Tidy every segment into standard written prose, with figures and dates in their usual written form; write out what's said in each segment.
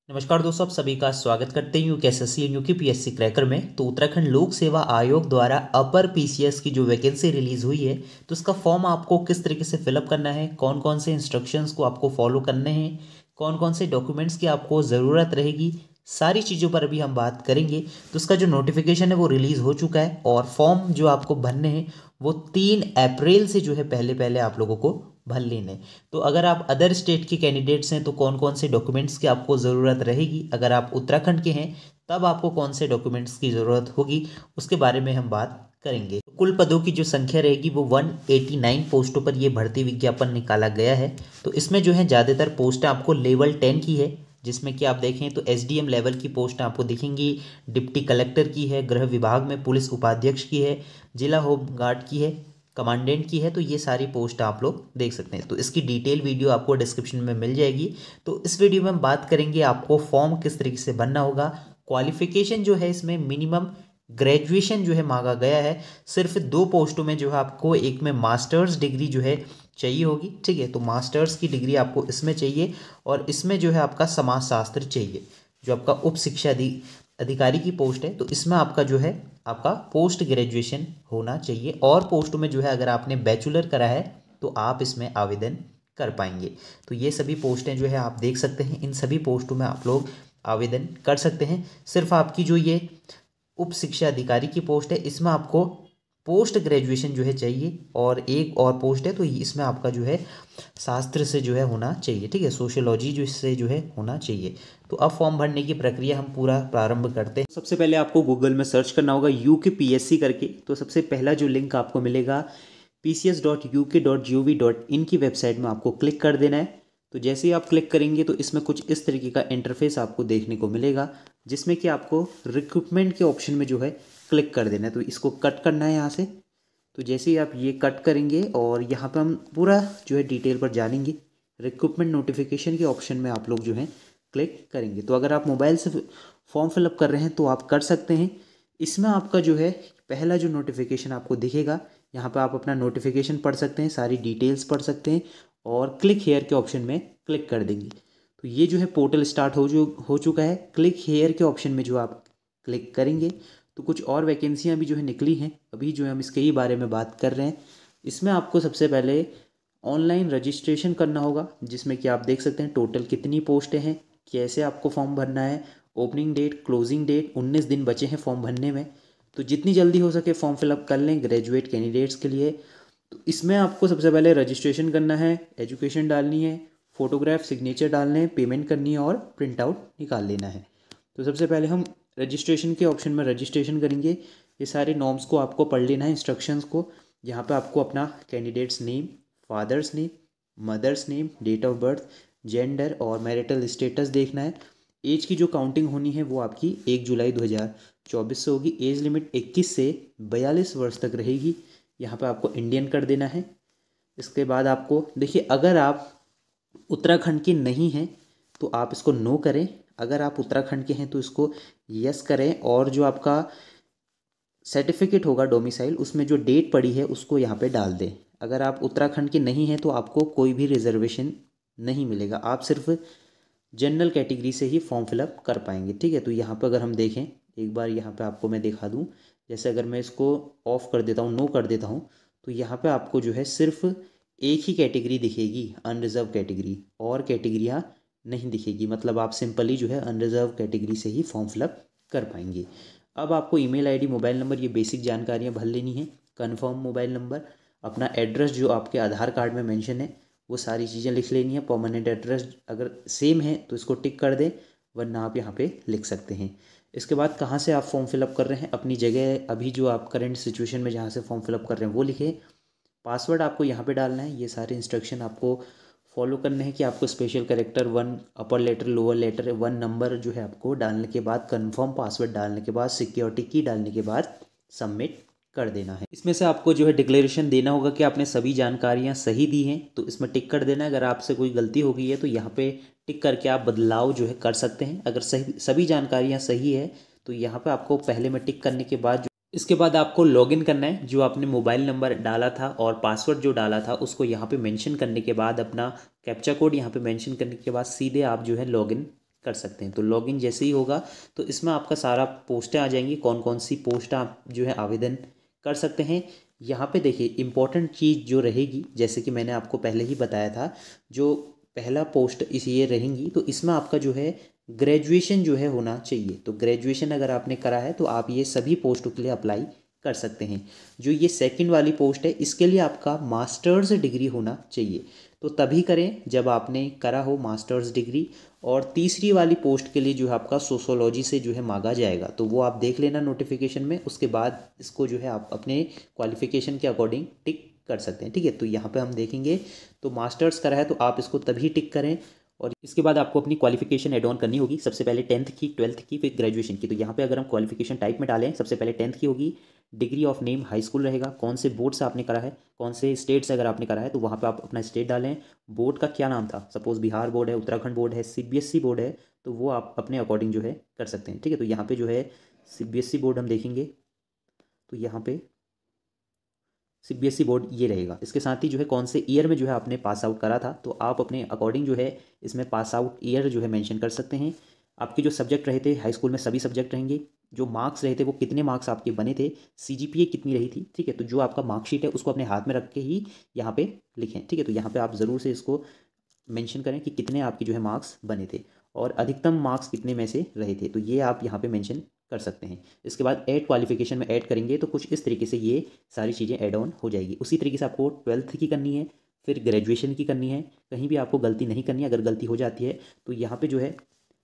नमस्कार दोस्तों, आप सभी का स्वागत करते हैं यूकेएसएससी एंड यूकेपीएससी क्रैकर में। तो उत्तराखंड लोक सेवा आयोग द्वारा अपर पीसीएस की जो वैकेंसी रिलीज हुई है, तो उसका फॉर्म आपको किस तरीके से फिलअप करना है, कौन कौन से इंस्ट्रक्शंस को आपको फॉलो करने हैं, कौन कौन से डॉक्यूमेंट्स की आपको ज़रूरत रहेगी, सारी चीज़ों पर अभी हम बात करेंगे। तो उसका जो नोटिफिकेशन है वो रिलीज़ हो चुका है और फॉर्म जो आपको भरने हैं वो 3 अप्रैल से जो है पहले पहले आप लोगों को भर लेने। तो अगर आप अदर स्टेट के कैंडिडेट्स हैं तो कौन कौन से डॉक्यूमेंट्स की आपको ज़रूरत रहेगी, अगर आप उत्तराखंड के हैं तब आपको कौन से डॉक्यूमेंट्स की ज़रूरत होगी, उसके बारे में हम बात करेंगे। कुल पदों की जो संख्या रहेगी वो 189 पोस्टों पर ये भर्ती विज्ञापन निकाला गया है। तो इसमें जो है ज़्यादातर पोस्टें आपको लेवल 10 की है, जिसमें कि आप देखें तो एसडीएम लेवल की पोस्ट आपको दिखेंगी, डिप्टी कलेक्टर की है, गृह विभाग में पुलिस उपाध्यक्ष की है, जिला होम गार्ड की है, कमांडेंट की है। तो ये सारी पोस्ट आप लोग देख सकते हैं। तो इसकी डिटेल वीडियो आपको डिस्क्रिप्शन में मिल जाएगी। तो इस वीडियो में हम बात करेंगे आपको फॉर्म किस तरीके से भरना होगा। क्वालिफिकेशन जो है इसमें मिनिमम ग्रेजुएशन जो है मांगा गया है। सिर्फ 2 पोस्टों में जो है आपको एक में मास्टर्स डिग्री जो है चाहिए होगी, ठीक है। तो मास्टर्स की डिग्री आपको इसमें चाहिए और इसमें जो है आपका समाजशास्त्र चाहिए। जो आपका उप शिक्षा अधिकारी की पोस्ट है तो इसमें आपका जो है आपका पोस्ट ग्रेजुएशन होना चाहिए। और पोस्टों में जो है अगर आपने बैचलर करा है तो आप इसमें आवेदन कर पाएंगे। तो ये सभी पोस्टें जो है आप देख सकते हैं, इन सभी पोस्टों में आप लोग आवेदन कर सकते हैं। सिर्फ आपकी जो ये उप शिक्षा अधिकारी की पोस्ट है इसमें आपको पोस्ट ग्रेजुएशन जो है चाहिए, और एक और पोस्ट है तो इसमें आपका जो है शास्त्र से जो है होना चाहिए, ठीक है, सोशियोलॉजी जो इससे जो है होना चाहिए। तो अब फॉर्म भरने की प्रक्रिया हम पूरा प्रारंभ करते हैं। सबसे पहले आपको गूगल में सर्च करना होगा यूकेपीएससी करके। तो सबसे पहला जो लिंक आपको मिलेगा pcs.uk.gov.in की वेबसाइट में आपको क्लिक कर देना है। तो जैसे ही आप क्लिक करेंगे तो इसमें कुछ इस तरीके का इंटरफेस आपको देखने को मिलेगा, जिसमें कि आपको रिक्रूटमेंट के ऑप्शन में जो है क्लिक कर देना है। तो इसको कट करना है यहाँ से। तो जैसे ही आप ये कट करेंगे और यहाँ पर हम पूरा जो है डिटेल पर जानेंगे, रिक्रूटमेंट नोटिफिकेशन के ऑप्शन में आप लोग जो है क्लिक करेंगे। तो अगर आप मोबाइल से फॉर्म फिलअप कर रहे हैं तो आप कर सकते हैं। इसमें आपका जो है पहला जो नोटिफिकेशन आपको दिखेगा, यहाँ पर आप अपना नोटिफिकेशन पढ़ सकते हैं, सारी डिटेल्स पढ़ सकते हैं और क्लिक हेयर के ऑप्शन में क्लिक कर देंगे। तो ये जो है पोर्टल स्टार्ट हो चुका है। क्लिक हेयर के ऑप्शन में जो आप क्लिक करेंगे तो कुछ और वैकेंसियाँ भी जो है निकली हैं, अभी जो है हम इसके ही बारे में बात कर रहे हैं। इसमें आपको सबसे पहले ऑनलाइन रजिस्ट्रेशन करना होगा, जिसमें कि आप देख सकते हैं टोटल कितनी पोस्टें हैं, कैसे आपको फॉर्म भरना है, ओपनिंग डेट, क्लोजिंग डेट, 19 दिन बचे हैं फॉर्म भरने में। तो जितनी जल्दी हो सके फॉर्म फिलअप कर लें ग्रेजुएट कैंडिडेट्स के लिए। तो इसमें आपको सबसे पहले रजिस्ट्रेशन करना है, एजुकेशन डालनी है, फोटोग्राफ, सिग्नेचर डालने हैं, पेमेंट करनी है और प्रिंट आउट निकाल लेना है। तो सबसे पहले हम रजिस्ट्रेशन के ऑप्शन में रजिस्ट्रेशन करेंगे। ये सारे नॉर्म्स को आपको पढ़ लेना है, इंस्ट्रक्शंस को। यहाँ पे आपको अपना candidate's name, father's name, mother's name, date of birth, gender और मैरिटल स्टेटस देखना है। एज की जो काउंटिंग होनी है वो आपकी 1 जुलाई 2024 से होगी। एज लिमिट 21 से 42 वर्ष तक रहेगी। यहाँ पे आपको इंडियन कर देना है। इसके बाद आपको देखिए, अगर आप उत्तराखंड के नहीं हैं तो आप इसको नो करें, अगर आप उत्तराखंड के हैं तो इसको यस करें। और जो आपका सर्टिफिकेट होगा डोमिसाइल, उसमें जो डेट पड़ी है उसको यहाँ पे डाल दें। अगर आप उत्तराखंड के नहीं हैं तो आपको कोई भी रिजर्वेशन नहीं मिलेगा, आप सिर्फ जनरल कैटेगरी से ही फॉर्म फिलअप कर पाएंगे, ठीक है। तो यहाँ पर अगर हम देखें एक बार, यहाँ पे आपको मैं दिखा दूँ, जैसे अगर मैं इसको ऑफ कर देता हूँ, नो कर देता हूँ, तो यहाँ पे आपको जो है सिर्फ एक ही कैटेगरी दिखेगी, अनरिजर्व कैटेगरी, और कैटेगरियाँ नहीं दिखेगी। मतलब आप सिंपली जो है अनरिजर्व कैटेगरी से ही फॉर्म फिलअप कर पाएंगे। अब आपको ईमेल आईडी, मोबाइल नंबर, ये बेसिक जानकारियाँ भर लेनी है। कन्फर्म मोबाइल नंबर, अपना एड्रेस जो आपके आधार कार्ड में मेंशन है वो सारी चीज़ें लिख लेनी है। परमानेंट एड्रेस अगर सेम है तो इसको टिक कर दें, वरना आप यहाँ पे लिख सकते हैं। इसके बाद कहाँ से आप फॉर्म फिलअप कर रहे हैं, अपनी जगह, अभी जो आप करंट सिचुएशन में जहाँ से फॉर्म फिलअप कर रहे हैं वो लिखें। पासवर्ड आपको यहाँ पे डालना है। ये सारे इंस्ट्रक्शन आपको फॉलो करने हैं कि आपको special character 1, upper letter, lower letter, 1 number जो है आपको डालने के बाद, कन्फर्म पासवर्ड डालने के बाद, सिक्योरिटी की डालने के बाद सबमिट कर देना है। इसमें से आपको जो है डिक्लेरेशन देना होगा कि आपने सभी जानकारियां सही दी हैं, तो इसमें टिक कर देना है। अगर आपसे कोई गलती हो गई है तो यहाँ पे टिक करके आप बदलाव जो है कर सकते हैं। अगर सभी जानकारियां सही है तो यहाँ पे आपको पहले में टिक करने के बाद इसके बाद आपको लॉगिन करना है। जो आपने मोबाइल नंबर डाला था और पासवर्ड जो डाला था उसको यहाँ पे मेंशन करने के बाद, अपना कैप्चा कोड यहाँ पे मेंशन करने के बाद सीधे आप जो है लॉगिन कर सकते हैं। तो लॉगिन जैसे ही होगा तो इसमें आपका सारा पोस्टें आ जाएंगी, कौन कौन सी पोस्ट आप जो है आवेदन कर सकते हैं। यहाँ पे देखिए इंपॉर्टेंट चीज़ जो रहेगी, जैसे कि मैंने आपको पहले ही बताया था, जो पहला पोस्ट इस ये रहेंगी तो इसमें आपका जो है ग्रेजुएशन जो है होना चाहिए। तो ग्रेजुएशन अगर आपने करा है तो आप ये सभी पोस्टों के लिए अप्लाई कर सकते हैं। जो ये सेकंड वाली पोस्ट है इसके लिए आपका मास्टर्स डिग्री होना चाहिए, तो तभी करें जब आपने करा हो मास्टर्स डिग्री। और तीसरी वाली पोस्ट के लिए जो है आपका सोशोलॉजी से जो है मांगा जाएगा, तो वो आप देख लेना नोटिफिकेशन में, उसके बाद इसको जो है आप अपने क्वालिफिकेशन के अकॉर्डिंग टिक कर सकते हैं। ठीक है, तो यहाँ पे हम देखेंगे तो मास्टर्स करा है तो आप इसको तभी टिक करें। और इसके बाद आपको अपनी क्वालिफिकेशन एड ऑन करनी होगी, सबसे पहले 10th की, 12th की, फिर ग्रेजुएशन की। तो यहाँ पे अगर हम क्वालिफिकेशन टाइप में डालें, सबसे पहले 10th की होगी, degree of name high school रहेगा, कौन से बोर्ड से आपने करा है, कौन से स्टेट से अगर आपने करा है तो वहाँ पे आप अपना स्टेट डालें, बोर्ड का क्या नाम था, सपोज बिहार बोर्ड है, उत्तराखंड बोर्ड है, सीबीएसई बोर्ड है, तो वो आप अपने अकॉर्डिंग जो है कर सकते हैं। ठीक है, तो यहाँ पे जो है सीबीएसई बोर्ड हम देखेंगे तो यहाँ पे सीबीएसई बोर्ड ये रहेगा। इसके साथ ही जो है कौन से ईयर में जो है आपने पास आउट करा था, तो आप अपने अकॉर्डिंग जो है इसमें पास आउट ईयर जो है मेंशन कर सकते हैं। आपके जो सब्जेक्ट रहे थे हाई स्कूल में सभी सब्जेक्ट रहेंगे, जो मार्क्स रहे थे वो कितने मार्क्स आपके बने थे, सीजीपीए कितनी रही थी। ठीक है, तो जो आपका मार्कशीट है उसको अपने हाथ में रख के ही यहाँ पे लिखें। ठीक है, तो यहाँ पे आप ज़रूर से इसको मेंशन करें कि कितने आपके जो है मार्क्स बने थे और अधिकतम मार्क्स कितने में से रहे थे, तो ये आप यहाँ पे मेंशन कर सकते हैं। इसके बाद ऐड क्वालिफिकेशन में ऐड करेंगे तो कुछ इस तरीके से ये सारी चीज़ें ऐड ऑन हो जाएगी। उसी तरीके से आपको 12th की करनी है, फिर ग्रेजुएशन की करनी है, कहीं भी आपको गलती नहीं करनी है। अगर गलती हो जाती है तो यहाँ पे जो है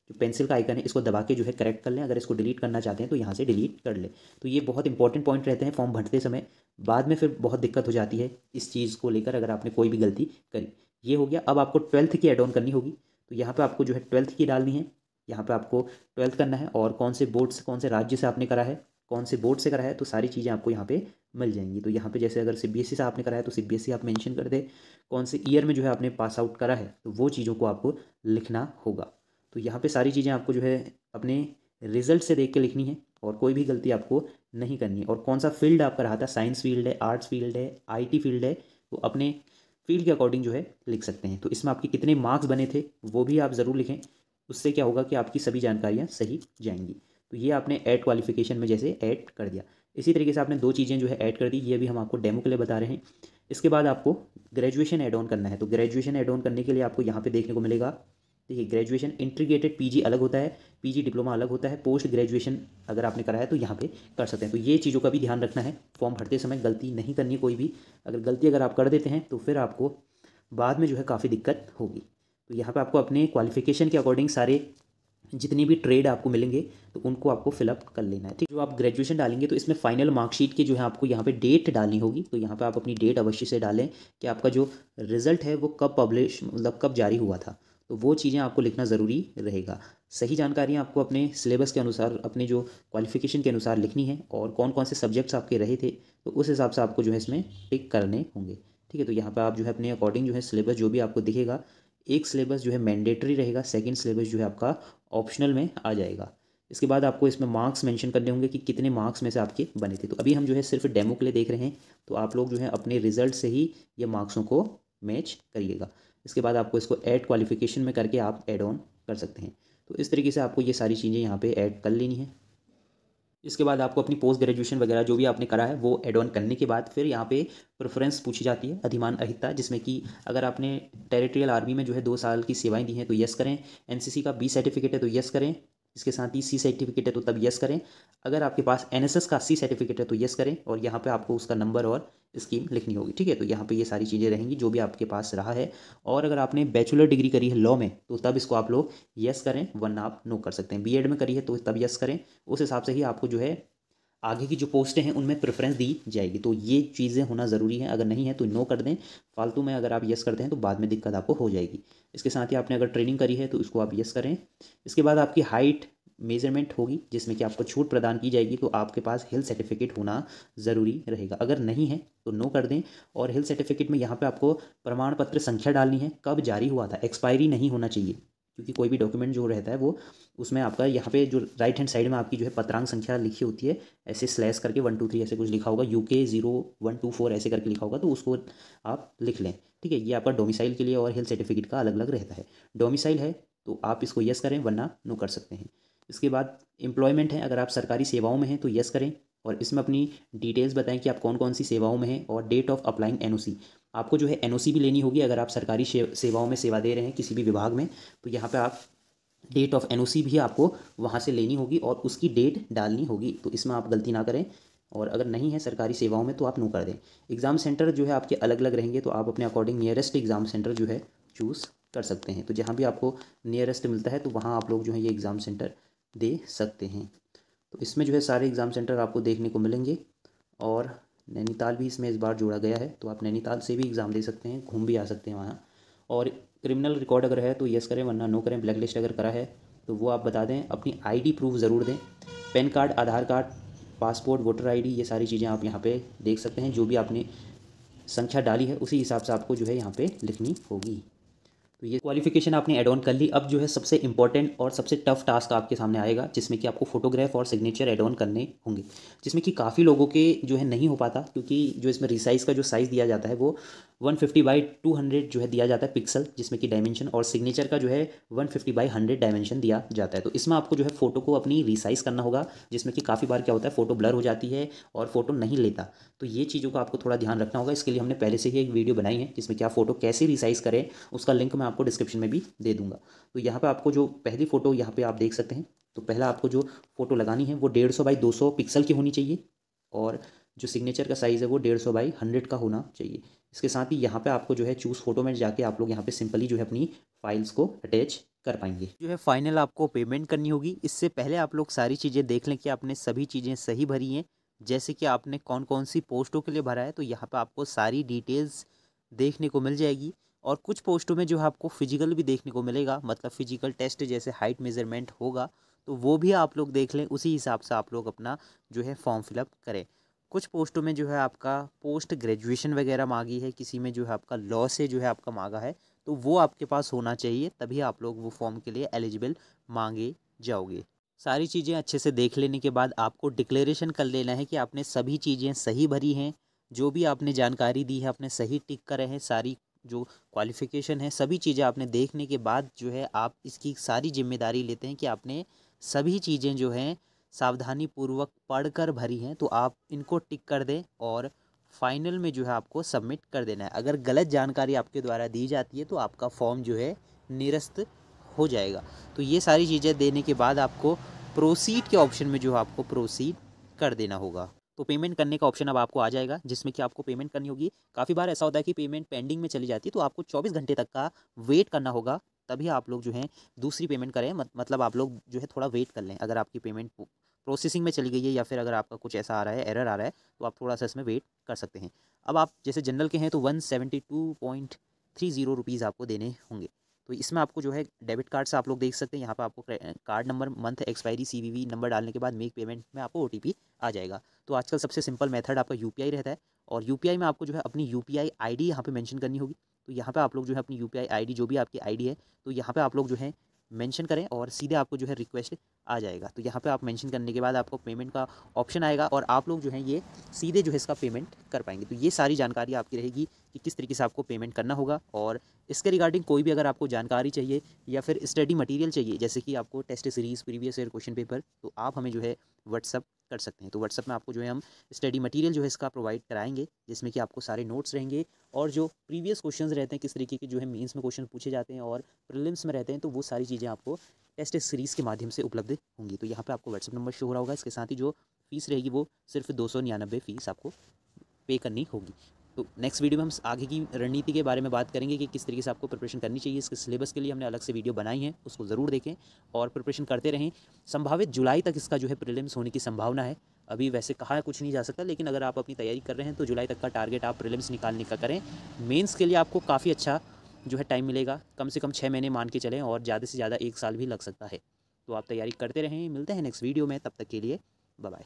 जो पेंसिल का आइकन है इसको दबा के जो है करेक्ट कर लें, अगर इसको डिलीट करना चाहते हैं तो यहाँ से डिलीट कर लें। तो ये बहुत इंपॉर्टेंट पॉइंट रहते हैं फॉर्म भरते समय, बाद में फिर बहुत दिक्कत हो जाती है इस चीज़ को लेकर अगर आपने कोई भी गलती करी। ये हो गया। अब आपको 12th की ऐड ऑन करनी होगी, तो यहाँ पे आपको जो है 12th की डालनी है। यहाँ पे आपको 12th करना है और कौन से बोर्ड से, कौन से राज्य से आपने करा है, कौन से बोर्ड से करा है, तो सारी चीज़ें आपको यहाँ पे मिल जाएंगी। तो यहाँ पे जैसे अगर सीबीएसई से आपने करा है तो सीबीएसई आप मेंशन कर दे, कौन से ईयर में जो है आपने पास आउट करा है तो वो चीज़ों को आपको लिखना होगा। तो यहाँ पे सारी चीज़ें आपको जो है अपने रिजल्ट से देख के लिखनी है और कोई भी गलती आपको नहीं करनी है। और कौन सा फील्ड आपका रहा था, साइंस फील्ड है, आर्ट्स फील्ड है, आईटी फील्ड है, तो अपने फील्ड के अकॉर्डिंग जो है लिख सकते हैं। तो इसमें आपके कितने मार्क्स बने थे वो भी आप ज़रूर लिखें, उससे क्या होगा कि आपकी सभी जानकारियाँ सही जाएंगी। तो ये आपने ऐड क्वालिफिकेशन में जैसे ऐड कर दिया। इसी तरीके से आपने दो चीज़ें जो है ऐड कर दी, ये भी हम आपको डेमो के लिए बता रहे हैं। इसके बाद आपको ग्रेजुएशन ऐड ऑन करना है, तो ग्रेजुएशन ऐड ऑन करने के लिए आपको यहाँ पे देखने को मिलेगा, देखिए ग्रेजुएशन इंटीग्रेटेड पीजी अलग होता है, पीजी डिप्लोमा अलग होता है, पोस्ट ग्रेजुएशन अगर आपने करा है तो यहाँ पे कर सकते हैं। तो ये चीज़ों का भी ध्यान रखना है, फॉर्म भरते समय गलती नहीं करनी कोई भी। अगर गलती अगर आप कर देते हैं तो फिर आपको बाद में जो है काफ़ी दिक्कत होगी। तो यहाँ पे आपको अपने क्वालिफिकेशन के अकॉर्डिंग सारे जितनी भी ट्रेड आपको मिलेंगे तो उनको आपको फिलअप कर लेना है। ठीक, जो आप ग्रेजुएशन डालेंगे तो इसमें फाइनल मार्कशीट की जो है आपको यहाँ पे डेट डालनी होगी। तो यहाँ पे आप अपनी डेट अवश्य से डालें कि आपका जो रिज़ल्ट है वो कब पब्लिश, मतलब कब जारी हुआ था, तो वो चीज़ें आपको लिखना ज़रूरी रहेगा। सही जानकारियाँ आपको अपने सिलेबस के अनुसार, अपने जो क्वालिफिकेशन के अनुसार लिखनी है और कौन कौन से सब्जेक्ट्स आपके रहे थे तो उस हिसाब से आपको जो है इसमें टिक करने होंगे। ठीक है, तो यहाँ पर आप जो है अपने अकॉर्डिंग जो है सिलेबस जो भी आपको दिखेगा, एक सिलेबस जो है मैंडेटरी रहेगा, सेकंड सिलेबस जो है आपका ऑप्शनल में आ जाएगा। इसके बाद आपको इसमें मार्क्स मेंशन करने होंगे कि कितने मार्क्स में से आपके बने थे। तो अभी हम जो है सिर्फ डेमो के लिए देख रहे हैं, तो आप लोग जो है अपने रिजल्ट से ही ये मार्क्सों को मैच करिएगा। इसके बाद आपको इसको ऐड क्वालिफिकेशन में करके आप ऐड ऑन कर सकते हैं। तो इस तरीके से आपको ये सारी चीज़ें यहाँ पे ऐड कर लेनी है। इसके बाद आपको अपनी पोस्ट ग्रेजुएशन वगैरह जो भी आपने करा है वो एड ऑन करने के बाद फिर यहाँ पे प्रेफरेंस पूछी जाती है, अधिमान अहिता, जिसमें कि अगर आपने टेरिटोरियल आर्मी में जो है 2 साल की सेवाएं दी हैं तो यस करें, एनसीसी का बी सर्टिफिकेट है तो यस करें, इसके साथ ही सी सर्टिफिकेट है तो तब यस करें, अगर आपके पास एनएसएस का सी सर्टिफिकेट है तो यस करें, और यहाँ पे आपको उसका नंबर और स्कीम लिखनी होगी। ठीक है, तो यहाँ पे ये सारी चीज़ें रहेंगी जो भी आपके पास रहा है। और अगर आपने बैचलर डिग्री करी है लॉ में तो तब इसको आप लोग यस करें, वरना आप नो कर सकते हैं। बीएड में करी है तो तब यस करें, उस हिसाब से ही आपको जो है आगे की जो पोस्टें हैं उनमें प्रेफरेंस दी जाएगी। तो ये चीज़ें होना ज़रूरी है, अगर नहीं है तो नो कर दें। फालतू में अगर आप यस करते हैं तो बाद में दिक्कत आपको हो जाएगी। इसके साथ ही आपने अगर ट्रेनिंग करी है तो इसको आप यस करें। इसके बाद आपकी हाइट मेजरमेंट होगी जिसमें कि आपको छूट प्रदान की जाएगी, तो आपके पास हेल्थ सर्टिफिकेट होना ज़रूरी रहेगा। अगर नहीं है तो नो कर दें। और हेल्थ सर्टिफिकेट में यहाँ पे आपको प्रमाण पत्र संख्या डालनी है, कब जारी हुआ था, एक्सपायरी नहीं होना चाहिए, क्योंकि कोई भी डॉक्यूमेंट जो रहता है वो उसमें आपका यहाँ पे जो राइट हैंड साइड में आपकी जो है पत्रांक संख्या लिखी होती है, ऐसे स्लैश करके 1 2 3 ऐसे कुछ लिखा होगा, UK 0124 ऐसे करके लिखा होगा, तो उसको आप लिख लें। ठीक है, ये आपका डोमिसाइल के लिए और हेल्थ सर्टिफिकेट का अलग अलग रहता है। डोमिसाइल है तो आप इसको यस करें, वरना नो कर सकते हैं। इसके बाद एम्प्लॉयमेंट है, अगर आप सरकारी सेवाओं में हैं तो यस करें और इसमें अपनी डिटेल्स बताएं कि आप कौन कौन सी सेवाओं में हैं, और डेट ऑफ अप्लाइंग एनओसी, आपको जो है एनओसी भी लेनी होगी अगर आप सरकारी सेवाओं में सेवा दे रहे हैं किसी भी विभाग में, तो यहाँ पे आप डेट ऑफ एनओसी भी आपको वहाँ से लेनी होगी और उसकी डेट डालनी होगी। तो इसमें आप गलती ना करें, और अगर नहीं है सरकारी सेवाओं में तो आप नो कर दें। एग्ज़ाम सेंटर जो है आपके अलग अलग रहेंगे, तो आप अपने अकॉर्डिंग नियरेस्ट एग्ज़ाम सेंटर जो है चूज़ कर सकते हैं। तो जहाँ भी आपको नियरेस्ट मिलता है तो वहाँ आप लोग जो है ये एग्ज़ाम सेंटर दे सकते हैं। तो इसमें जो है सारे एग्ज़ाम सेंटर आपको देखने को मिलेंगे, और नैनीताल भी इसमें इस बार जोड़ा गया है, तो आप नैनीताल से भी एग्ज़ाम दे सकते हैं, घूम भी आ सकते हैं वहाँ। और क्रिमिनल रिकॉर्ड अगर है तो यस करें, वरना नो करें। ब्लैक लिस्ट अगर करा है तो वो आप बता दें। अपनी आईडी प्रूफ ज़रूर दें, पैन कार्ड, आधार कार्ड, पासपोर्ट, वोटर आईडी, ये सारी चीज़ें आप यहाँ पे देख सकते हैं। जो भी आपने संख्या डाली है उसी हिसाब से आपको जो है यहाँ पे लिखनी होगी। तो ये क्वालिफिकेशन आपने ऐड ऑन कर ली। अब जो है सबसे इंपॉर्टेंट और सबसे टफ टास्क आपके सामने आएगा, जिसमें कि आपको फोटोग्राफ और सिग्नेचर ऐड ऑन करने होंगे, जिसमें कि काफ़ी लोगों के जो है नहीं हो पाता, क्योंकि जो इसमें रिसाइज का जो साइज़ दिया जाता है वो 150/200 जो है दिया जाता है पिक्सल, जिसमें कि डायमेंशन, और सिग्नेचर का जो है 150/100 डायमेंशन दिया जाता है। तो इसमें आपको जो है फ़ोटो को अपनी रिसाइज़ करना होगा, जिसमें कि काफ़ी बार क्या होता है फ़ोटो ब्लर हो जाती है और फोटो नहीं लेता। तो ये चीज़ों का आपको थोड़ा ध्यान रखना होगा। इसके लिए हमने पहले से ही एक वीडियो बनाई है जिसमें कि आप फ़ोटो कैसे रिसाइज़ करें, उसका लिंक मैं आपको डिस्क्रिप्शन में भी दे दूँगा। तो यहाँ पे आपको जो पहली फ़ोटो यहाँ पे आप देख सकते हैं, तो पहला आपको जो फ़ोटो लगानी है वो 150/200 पिक्सल की होनी चाहिए, और जो सिग्नेचर का साइज़ है वो 150/100 का होना चाहिए। इसके साथ ही यहाँ पे आपको जो है चूज़ फोटो में जाके आप लोग यहाँ पे सिंपली जो है अपनी फाइल्स को अटैच कर पाएंगे। जो है फाइनल आपको पेमेंट करनी होगी। इससे पहले आप लोग सारी चीज़ें देख लें कि आपने सभी चीज़ें सही भरी हैं, जैसे कि आपने कौन कौन सी पोस्टों के लिए भरा है, तो यहाँ पे आपको सारी डिटेल्स देखने को मिल जाएगी। और कुछ पोस्टों में जो है आपको फिजिकल भी देखने को मिलेगा, मतलब फिजिकल टेस्ट जैसे हाइट मेजरमेंट होगा, तो वो भी आप लोग देख लें, उसी हिसाब से आप लोग अपना जो है फॉर्म फिलअप करें। कुछ पोस्टों में जो है आपका पोस्ट ग्रेजुएशन वगैरह मांगी है, किसी में जो है आपका लॉ से जो है आपका मांगा है, तो वो आपके पास होना चाहिए, तभी आप लोग वो फॉर्म के लिए एलिजिबल मांगे जाओगे। सारी चीज़ें अच्छे से देख लेने के बाद आपको डिक्लेरेशन कर लेना है कि आपने सभी चीज़ें सही भरी हैं, जो भी आपने जानकारी दी है आपने सही टिक करे हैं, सारी जो क्वालिफ़िकेशन है सभी चीज़ें आपने देखने के बाद जो है आप इसकी सारी जिम्मेदारी लेते हैं कि आपने सभी चीज़ें जो हैं सावधानी पूर्वक पढ़कर भरी हैं, तो आप इनको टिक कर दें और फाइनल में जो है आपको सबमिट कर देना है। अगर गलत जानकारी आपके द्वारा दी जाती है तो आपका फॉर्म जो है निरस्त हो जाएगा। तो ये सारी चीज़ें देने के बाद आपको प्रोसीड के ऑप्शन में जो है आपको प्रोसीड कर देना होगा। तो पेमेंट करने का ऑप्शन अब आपको आ जाएगा, जिसमें कि आपको पेमेंट करनी होगी। काफ़ी बार ऐसा होता है कि पेमेंट पेंडिंग में चली जाती है, तो आपको 24 घंटे तक का वेट करना होगा, तभी आप लोग जो हैं दूसरी पेमेंट करें। मतलब आप लोग जो है थोड़ा वेट कर लें। अगर आपकी पेमेंट प्रोसेसिंग में चली गई है या फिर अगर आपका कुछ ऐसा आ रहा है, एरर आ रहा है, तो आप थोड़ा सा इसमें वेट कर सकते हैं। अब आप जैसे जनरल के हैं तो 172.30 रुपीज़ आपको देने होंगे। तो इसमें आपको जो है डेबिट कार्ड से आप लोग देख सकते हैं, यहाँ पे आपको card number, month expiry, CVV number डालने के बाद मेक पेमेंट में आपको OTP आ जाएगा। तो आजकल सबसे सिंपल मेथड आपका UPI रहता है, और UPI में आपको जो है अपनी UPI ID यहाँ पे मेंशन करनी होगी। तो यहाँ पे आप लोग जो है अपनी UPI ID, जो भी आपकी ID है, तो यहाँ पे आप लोग जो है मेंशन करें और सीधे आपको जो है रिक्वेस्ट आ जाएगा। तो यहाँ पे आप मेंशन करने के बाद आपको पेमेंट का ऑप्शन आएगा और आप लोग जो है ये सीधे जो है इसका पेमेंट कर पाएंगे। तो ये सारी जानकारी आपकी रहेगी कि किस तरीके से आपको पेमेंट करना होगा। और इसके रिगार्डिंग कोई भी अगर आपको जानकारी चाहिए या फिर स्टडी मटेरियल चाहिए, जैसे कि आपको test series, previous year question paper, तो आप हमें जो है व्हाट्सअप कर सकते हैं। तो व्हाट्सअप में आपको जो है हम स्टडी मटेरियल जो है इसका प्रोवाइड कराएंगे, जिसमें कि आपको सारे नोट्स रहेंगे और जो प्रीवियस क्वेश्चंस रहते हैं, किस तरीके के जो है मेंस में क्वेश्चन पूछे जाते हैं और प्रीलिम्स में रहते हैं, तो वो सारी चीज़ें आपको टेस्ट सीरीज़ के माध्यम से उपलब्ध होंगी। तो यहाँ पे आपको व्हाट्सअप नंबर शो हो रहा होगा। इसके साथ ही जो फीस रहेगी वो सिर्फ 299 फीस आपको पे करनी होगी। तो नेक्स्ट वीडियो में हम आगे की रणनीति के बारे में बात करेंगे कि किस तरीके से आपको प्रिपरेशन करनी चाहिए। इसके सिलेबस के लिए हमने अलग से वीडियो बनाई है, उसको ज़रूर देखें और प्रिपरेशन करते रहें। संभावित जुलाई तक इसका जो है प्रीलिम्स होने की संभावना है। अभी वैसे कहा कुछ नहीं जा सकता, लेकिन अगर आप अपनी तैयारी कर रहे हैं तो जुलाई तक का टारगेट आप प्रीलिम्स निकालने का करें। मेंस के लिए आपको काफ़ी अच्छा जो है टाइम मिलेगा, कम से कम 6 महीने मान के चलें, और ज़्यादा से ज़्यादा 1 साल भी लग सकता है। तो आप तैयारी करते रहें। मिलते हैं नेक्स्ट वीडियो में, तब तक के लिए बाय बाय।